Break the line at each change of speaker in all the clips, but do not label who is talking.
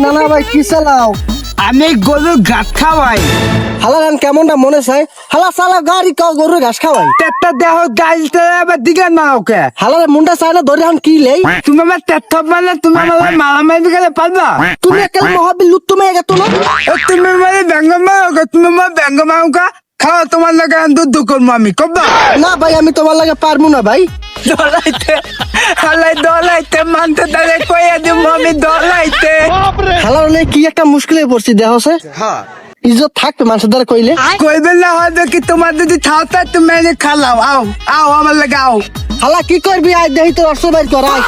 নানা ভাই কি চালাও?
আমি গরুর ঘাস খাওয়াই।
হালারান কেমনটা মনে চাই? হালা চালা গাড়ি কাও গরুর ঘাস খাওয়াই।
তেত্তা দেহ গাইলতে আবার দিকে না ওকে।
হালারে মুন্ডা চাই না ধরে কি লেই?
তুমি আমার তেত্তা মানে তুমি আমার মারামারি গেলে পারবা?
তুমি একাল মহাবীর লুট তুমি গেত না?
তুমি মানে ব্যঙ্গ মারোকে, তুমি আমার ব্যঙ্গ মারোকা। খাও তোমার লাগে দুধ করবো আমি কবা।
না ভাই আমি তোমার লাগে পারবো না ভাই।
দলাইতে হালাই দলাইতে মানতে তাহলে কইয়া দিব আমি দলাইতে।
হালারে কি একটা মুশকিলে পড়ছি দেহ আছে। ইজ্জত থাকবে মানুষের দ্বারা কইলে।
কইবে না হয়তো কি তোমার যদি থাকতা তুমি এনে খালাও। আও আও আমার লাগে আও।
হালা কি করবি আজ দেখি তোর অস্ত্র বাইর কর আয়।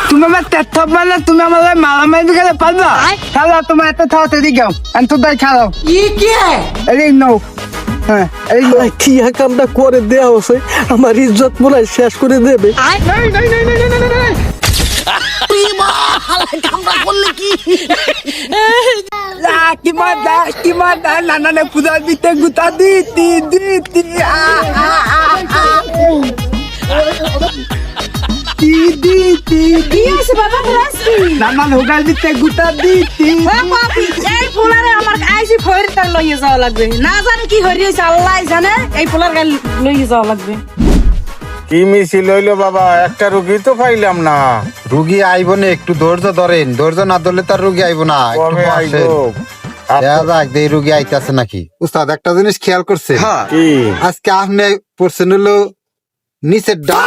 তুমি আমার তেত্তা মানে তুমি আমার লাগে মারামারি গেলে পারবা? খালা তোমার এত থাকতে দিকে তো তাই খালাও। এই নাও। হ্যাঁ এই নাও।
কি কামটা করে দেয়া হচ্ছে আমার ইজ্জত মনে হয় শেষ করে দেবে।
কি মজা নানা পুজা দিতে গুতা দিতি দিতি নানা হোগাল দিতে গুতা দিতি।
এই পোলারে আমার আইসি ফয়ের তার লইয়ে যাওয়া লাগবে। না জানি কি হরিয়েছে আল্লাহ জানে। এই পোলার গাল লইয়ে যাওয়া লাগবে।
কি মিছিল হইলো বাবা, একটা রুগী তো পাইলাম না।
রুগী আইব না, একটু ধৈর্য ধরেন, ধৈর্য না ধরলে তার রুগী আইব না।
কবে আইবো?
রুগী আইতাছে নাকি? উস্তাদ একটা জিনিস খেয়াল করছে,
কি
আজকে আপনি পড়ছেন হলো নিচের ডা,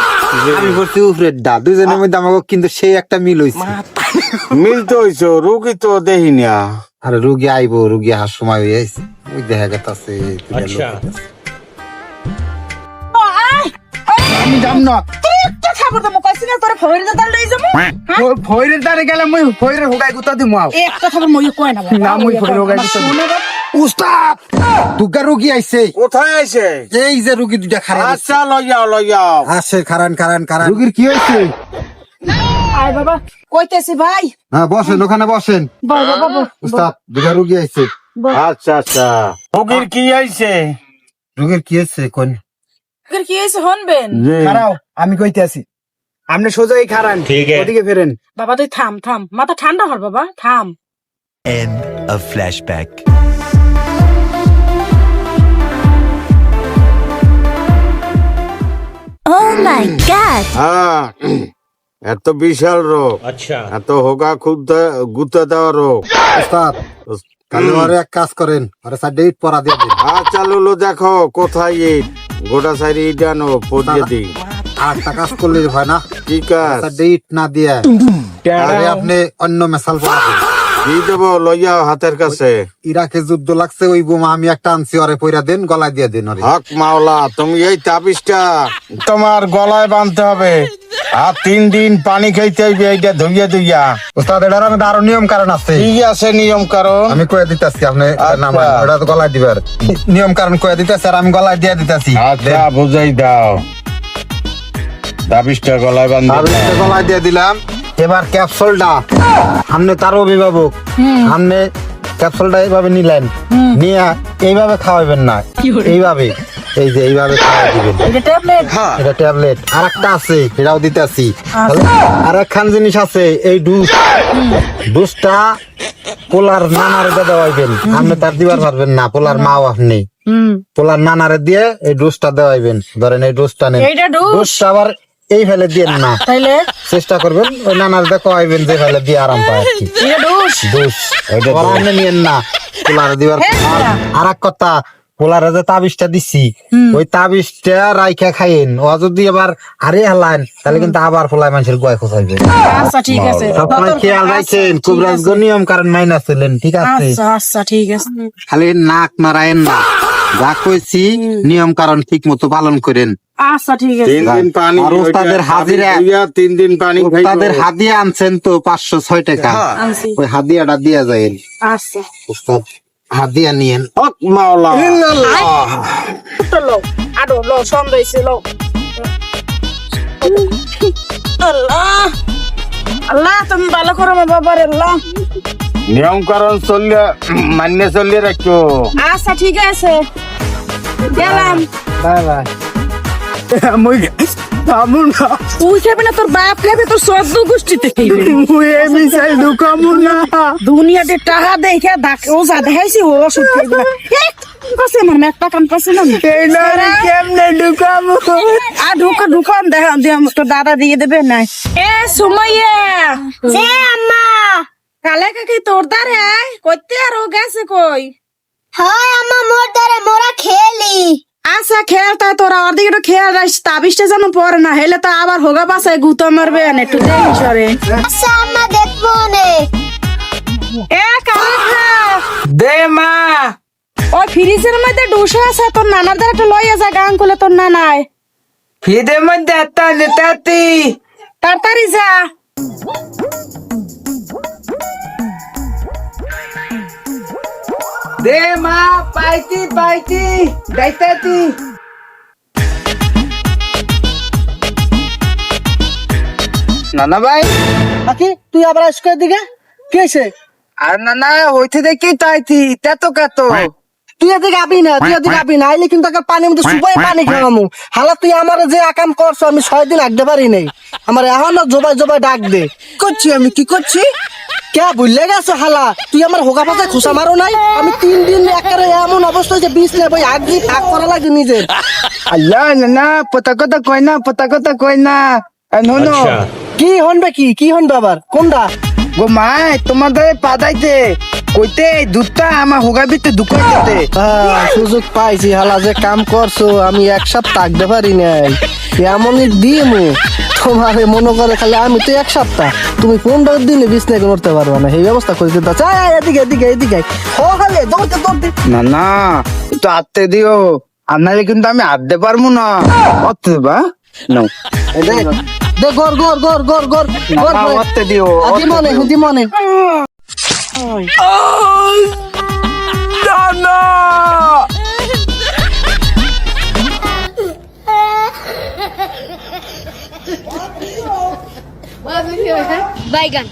আমি পড়ছি উপরের ডা, দুজনের মধ্যে আমাকে কিন্তু সেই একটা মিল হইছে।
মিল তো হইছো, রুগী তো দেখি না।
আরে রুগী আইব, রুগী আসার সময় হয়ে আইছে, ওই দেখা গেছে।
আমি যাম না।
খবর তো মুকাইছি না তোর ফয়ের দাদা লই যাবো।
ফয়ের দ্বারে গেলে মই ফয়ের হোগাই গুতা দিমু।
একটা খবর মই কই না।
না মই ফয়ের হোগাই গুতা দিমু।
উস্তাদ দুগা রুগী আইছে।
কোথায় আইছে?
এই যে রুগী দুইটা খারাপ।
আচ্ছা লইয়াও।
আসে খারান। রুগীর কি হয়েছে?
আয় বাবা কইতেছি ভাই।
হ্যাঁ বসেন, ওখানে বসেন।
বাবা
উস্তাদ দুগা রুগী আইছে।
আচ্ছা রুগীর কি আইছে?
রুগীর কি হয়েছে কোন?
কি হইছে হনবেন?
খারাও আমি কইতে আছি। আপনি সোজাই খারান, ওদিকে ফেরেন।
বাবা তুই থাম মাথা ঠান্ডা হর বাবা থাম।
End of flashback.
Oh my god!
হ্যাঁ এত বিশাল রোগ, আচ্ছা এত হোগা গুতা দেওয়া রোগ।
উস্তাদ কাল ওরে এক কাজ করেন, ওরে সাইডে ইট পরা দিয়ে দিন।
আচ্ছা লুলো দেখো কোথায় ইট, গোটা সাইড ইট আনো পড়িয়ে দিই।
আর একটা কাজ করলে হয় না,
কি কাজ?
সাইডে ইট না দিয়ে আরে আপনি অন্য মেশাল পরা দিন।
কি দেবো লইয়াও হাতের কাছে।
ইরাকে যুদ্ধ লাগছে, ওই বোমা আমি একটা আনছি, ওরে পইরা দেন, গলায় দিয়ে দিন ওরে।
হক মাওলা, তুমি এই তাবিজটা তোমার গলায় বাঁধতে হবে, আর 3 দিন পানি খাইতে হইবে এইটা ধুইয়া।
উস্তাদ এটার আমি আরো নিয়ম কারণ আছে।
কি আছে নিয়ম কারণ?
আমি কয়ে দিতেছি, আপনি নামান ওটা তো গলায় দিবার নিয়ম কারণ কয়ে দিতেছি, আর আমি গলায় দিয়ে দিতেছি।
আচ্ছা বুঝাই দাও। তাবিজটা গলায় বাঁধতে
গলায় দিয়ে দিলাম। এবার ক্যাপসুলটা আপনি তার অভিভাবক, আপনি ক্যাপসুলটা এইভাবে নিলেন, নিয়ে এইভাবে খাওয়াবেন না, এইভাবে এই যে এইভাবে খাওয়াই দিবেন। এটা ট্যাবলেট। আর একটা আছে, এটাও দিতেছি। আর একখান জিনিস আছে, এই ডুসটা পোলার নানারে দেওয়াইবেন, আপনি তার দিবার পারবেন না, পোলার মাও আপনি পোলার নানারে দিয়ে এই ডুসটা দেওয়াইবেন। ধরেন এই ডুসটা নেন, ডুসটা আবার এই ফেলে দিয়ে না, চেষ্টা করবেন ওই নানার দেখো আইবেন যে ফেলে দিয়ে আরাম পায় আর কি। আপনি নিয়েন না পোলারে দিবার। আর এক কথা, পোলারে যে তাবিজটা দিচ্ছি, ওই তাবিজটা রাইখা খাইন, ও যদি আবার হারে হালান তাহলে কিন্তু আবার পোলায় মানুষের গয় খোঁচাইবে।
আচ্ছা ঠিক আছে,
আপনার খেয়াল রাখছেন, কুবরাজ নিয়ম কারণ মাইনা ছিলেন, ঠিক আছে?
আচ্ছা ঠিক আছে।
খালি নাক নারায়েন না, যা কইছি নিয়ম কারণ ঠিক মতো পালন করেন।
আচ্ছা ঠিক আছে।
3 দিন পানি,
আর ওস্তাদের হাজিরা
3 দিন পানি খাইবো।
ওস্তাদের হাদিয়া আনছেন তো 506 টাকা, ওই হাদিয়াটা দিয়া যায়।
আচ্ছা
ওস্তাদ হাদিয়া নিয়েন।
হক মাওলা।
লো আডো লো সন্দেশে লো। আল্লাহ তুমি ভালো করো আমার বাবার। আল্লাহ
নিয়ম কারণ চললে মান্য চললে রাখো।
আচ্ছা ঠিক আছে। গেলাম।
বাই বাই মুই আমু না
তুই খাবি না, তোর বাপ খাবে, তোর সদ্য গোষ্ঠীতে খাইবে।
মুই এ মিশাই ঢুকামু না
দুনিয়াতে টাকা দেখে ওজা দেখাইছি, ও ওষুধ খাইবে না। কাছে আমার একটা কাম কাছে না।
এই না কেমনে ঢুকামু
আর ঢুকান দেখা দিয়ে তোর দাদা দিয়ে দেবে না। এ সুমাইয়া,
যে আম্মা
কালে কাকি তোর দ্বারে কইতে আর ও গেছে কই?
হয় আম্মা মোর দ্বারে মোরা খেলি
আচ্ছা খেয়াল তা তোরা ওর দিকে একটু খেয়াল রাখিস, তাবিজটা যেন পরে না, হেলে তো আবার হোগা বাসায় গুতো মারবে না, একটু দেখিস রে।
আচ্ছা আম্মা দেখবো নে
এ কালে খা,
দে মা
ওই ফ্রিজের মধ্যে ডুসা আছে, তোর নানার দ্বারা একটু লইয়া যা, গান করলে তোর নানায়।
ফিদে মধ্যে একটা নেতাতি
তাড়াতাড়ি যা।
দে মা পাইতি দাইতাতি নানা ভাই
কাকি তুই আবার স্কোয়ার দিকে কি হয়েছে?
আর নানা হইতে দেখি তাইতি তেতো কাতো
তুই এদিকে আবি না, তুই এদিকে আবি না, আইলে কিন্তু পানির মধ্যে সুপাই পানি খাওয়ামু। হালা তুই আমার যে আকাম করছো আমি 6 দিন আঁকতে পারি নাই, আমার এখনো জবাই ডাক দে।
করছি আমি কি করছি
কে ভুললে গেছো হালা, তুই আমার হোগা পাশে খোসা মারো নাই? আমি 3 দিন একেবারে এমন অবস্থা হয়েছে, বিষ নেই বই আগলি থাক করা লাগে নিজে।
আল্লাহ নানা পতা কথা কই না নো
কি হনবে কি হনবে আবার কোনটা?
গো মাই তোমাদের পাদাইতে কইতে দুধটা আমার হোগা ভিতরে দুকাইতে
সুযোগ পাইছি হালা, যে কাম করছো আমি 1 সপ্তাহ আঁকতে পারি নাই, এমনই দিমু তোমারে মনে করে খালি আমি তো 1 সপ্তাহ, তুমি 15 দিনে বিষ নেই করতে পারবা না, এই ব্যবস্থা করে দিতে চাই। এদিকে হলে দৌড়তে
না না একটু আত্তে দিও, আপনারে কিন্তু আমি আদতে পারবো না অত বা নাও
দে গর
আত্তে দিও
দিমনে
না
বাইগান